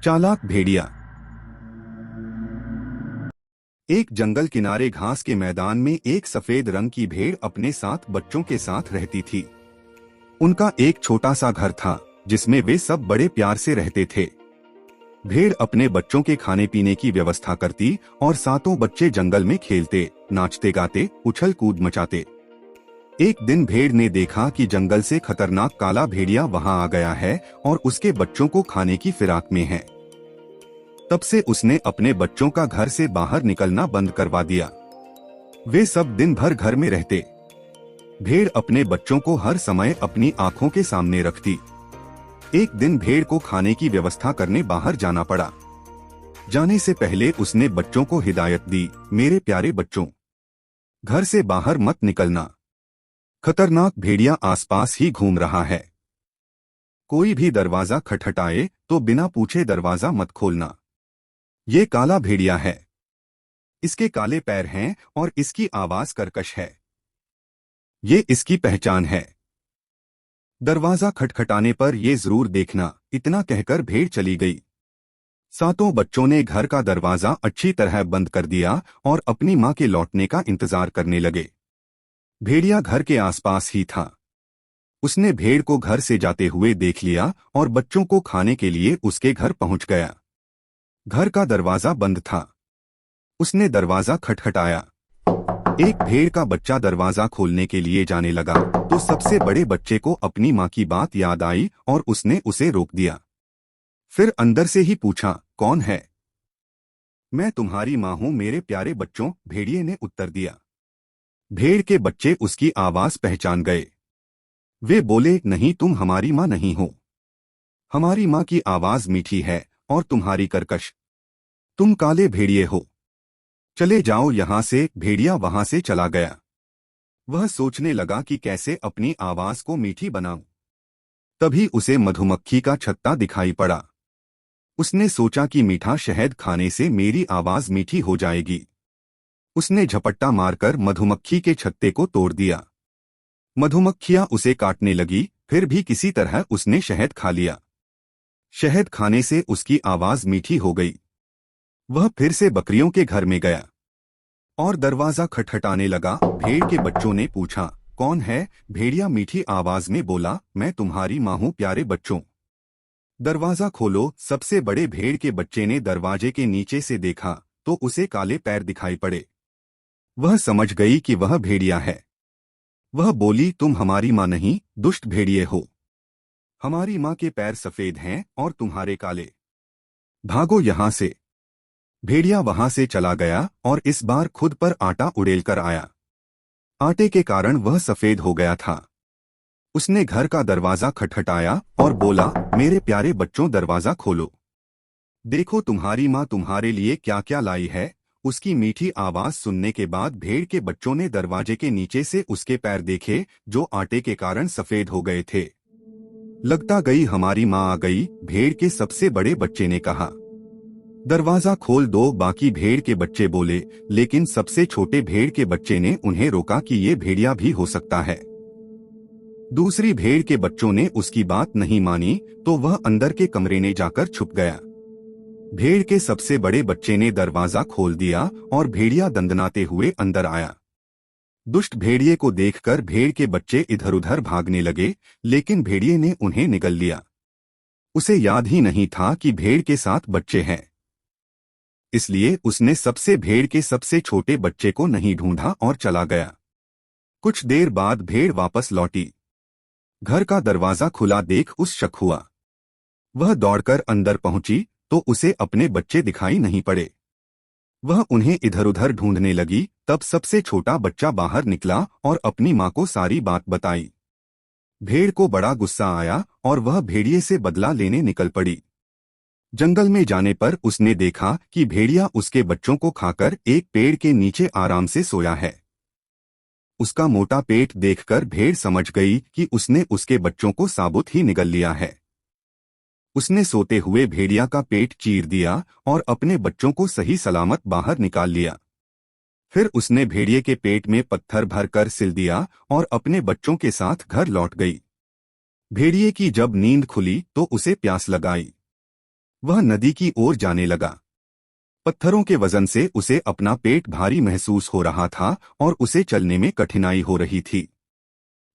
चालाक भेड़िया। एक जंगल किनारे घास के मैदान में एक सफेद रंग की भेड़ अपने साथ बच्चों के साथ रहती थी। उनका एक छोटा सा घर था जिसमें वे सब बड़े प्यार से रहते थे। भेड़ अपने बच्चों के खाने पीने की व्यवस्था करती और सातों बच्चे जंगल में खेलते, नाचते गाते, उछल कूद मचाते। एक दिन भेड़ ने देखा कि जंगल से खतरनाक काला भेड़िया वहां आ गया है और उसके बच्चों को खाने की फिराक में है। तब से उसने अपने बच्चों का घर से बाहर निकलना बंद करवा दिया। वे सब दिन भर घर में रहते। भेड़ अपने बच्चों को हर समय अपनी आंखों के सामने रखती। एक दिन भेड़ को खाने की व्यवस्था करने बाहर जाना पड़ा। जाने से पहले उसने बच्चों को हिदायत दी, मेरे प्यारे बच्चों, घर से बाहर मत निकलना। खतरनाक भेड़िया आसपास ही घूम रहा है। कोई भी दरवाजा खटखटाए तो बिना पूछे दरवाजा मत खोलना। ये काला भेड़िया है। इसके काले पैर हैं और इसकी आवाज कर्कश है। ये इसकी पहचान है। दरवाजा खटखटाने पर ये जरूर देखना। इतना कहकर भेड़ चली गई। सातों बच्चों ने घर का दरवाजा अच्छी तरह बंद कर दिया और अपनी मां के लौटने का इंतजार करने लगे। भेड़िया घर के आसपास ही था। उसने भेड़ को घर से जाते हुए देख लिया और बच्चों को खाने के लिए उसके घर पहुंच गया। घर का दरवाजा बंद था। उसने दरवाजा खटखटाया। एक भेड़ का बच्चा दरवाजा खोलने के लिए जाने लगा तो सबसे बड़े बच्चे को अपनी मां की बात याद आई और उसने उसे रोक दिया। फिर अंदर से ही पूछा, कौन है? मैं तुम्हारी मां हूं मेरे प्यारे बच्चों, भेड़िए ने उत्तर दिया। भेड़ के बच्चे उसकी आवाज पहचान गए। वे बोले, नहीं, तुम हमारी मां नहीं हो। हमारी मां की आवाज मीठी है और तुम्हारी कर्कश। तुम काले भेड़िए हो। चले जाओ यहां से। भेड़िया वहां से चला गया। वह सोचने लगा कि कैसे अपनी आवाज को मीठी बनाऊं। तभी उसे मधुमक्खी का छत्ता दिखाई पड़ा। उसने सोचा कि मीठा शहद खाने से मेरी आवाज मीठी हो जाएगी। उसने झपट्टा मारकर मधुमक्खी के छत्ते को तोड़ दिया। मधुमक्खियां उसे काटने लगी, फिर भी किसी तरह उसने शहद खा लिया। शहद खाने से उसकी आवाज मीठी हो गई। वह फिर से बकरियों के घर में गया और दरवाजा खटखटाने लगा। भेड़ के बच्चों ने पूछा, कौन है? भेड़िया मीठी आवाज में बोला, मैं तुम्हारी मां हूं प्यारे बच्चों। दरवाजा खोलो। सबसे बड़े भेड़ के बच्चे ने दरवाजे के नीचे से देखा तो उसे काले पैर दिखाई पड़े। वह समझ गई कि वह भेड़िया है। वह बोली, तुम हमारी मां नहीं, दुष्ट भेड़िए हो। हमारी मां के पैर सफेद हैं और तुम्हारे काले। भागो यहां से। भेड़िया वहां से चला गया और इस बार खुद पर आटा उड़ेल कर आया। आटे के कारण वह सफेद हो गया था। उसने घर का दरवाजा खटखटाया और बोला, मेरे प्यारे बच्चों, दरवाजा खोलो। देखो तुम्हारी मां तुम्हारे लिए क्या क्या लाई है। उसकी मीठी आवाज सुनने के बाद भेड़ के बच्चों ने दरवाजे के नीचे से उसके पैर देखे जो आटे के कारण सफेद हो गए थे। लगता गई हमारी मां आ गई, भेड़ के सबसे बड़े बच्चे ने कहा। दरवाजा खोल दो, बाकी भेड़ के बच्चे बोले, लेकिन सबसे छोटे भेड़ के बच्चे ने उन्हें रोका कि ये भेड़िया भी हो सकता है। दूसरी भेड़ के बच्चों ने उसकी बात नहीं मानी तो वह अंदर के कमरे में जाकर छुप गया। भेड़ के सबसे बड़े बच्चे ने दरवाजा खोल दिया और भेड़िया दंदनाते हुए अंदर आया। दुष्ट भेड़िए को देखकर भेड़ के बच्चे इधर उधर भागने लगे, लेकिन भेड़िए ने उन्हें निगल लिया। उसे याद ही नहीं था कि भेड़ के साथ बच्चे हैं, इसलिए उसने सबसे भेड़ के सबसे छोटे बच्चे को नहीं ढूंढा और चला गया। कुछ देर बाद भेड़ वापस लौटी। घर का दरवाजा खुला देख उस शक हुआ। वह दौड़कर अंदर पहुंची तो उसे अपने बच्चे दिखाई नहीं पड़े। वह उन्हें इधर उधर ढूंढने लगी। तब सबसे छोटा बच्चा बाहर निकला और अपनी मां को सारी बात बताई। भेड़ को बड़ा गुस्सा आया और वह भेड़िए से बदला लेने निकल पड़ी। जंगल में जाने पर उसने देखा कि भेड़िया उसके बच्चों को खाकर एक पेड़ के नीचे आराम से सोया है। उसका मोटा पेट देखकर भेड़ समझ गई कि उसने उसके बच्चों को साबुत ही निगल लिया है। उसने सोते हुए भेड़िया का पेट चीर दिया और अपने बच्चों को सही सलामत बाहर निकाल लिया। फिर उसने भेड़िए के पेट में पत्थर भरकर सिल दिया और अपने बच्चों के साथ घर लौट गई। भेड़िए की जब नींद खुली तो उसे प्यास लगाई। वह नदी की ओर जाने लगा। पत्थरों के वजन से उसे अपना पेट भारी महसूस हो रहा था और उसे चलने में कठिनाई हो रही थी।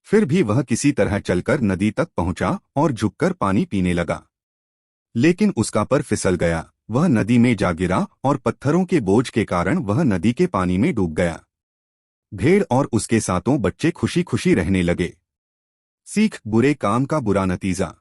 फिर भी वह किसी तरह चलकर नदी तक पहुंचा और झुककर पानी पीने लगा। लेकिन उसका पर फिसल गया। वह नदी में जा गिरा और पत्थरों के बोझ के कारण वह नदी के पानी में डूब गया। भेड़ और उसके सातों बच्चे खुशी खुशी रहने लगे। सीख: बुरे काम का बुरा नतीजा।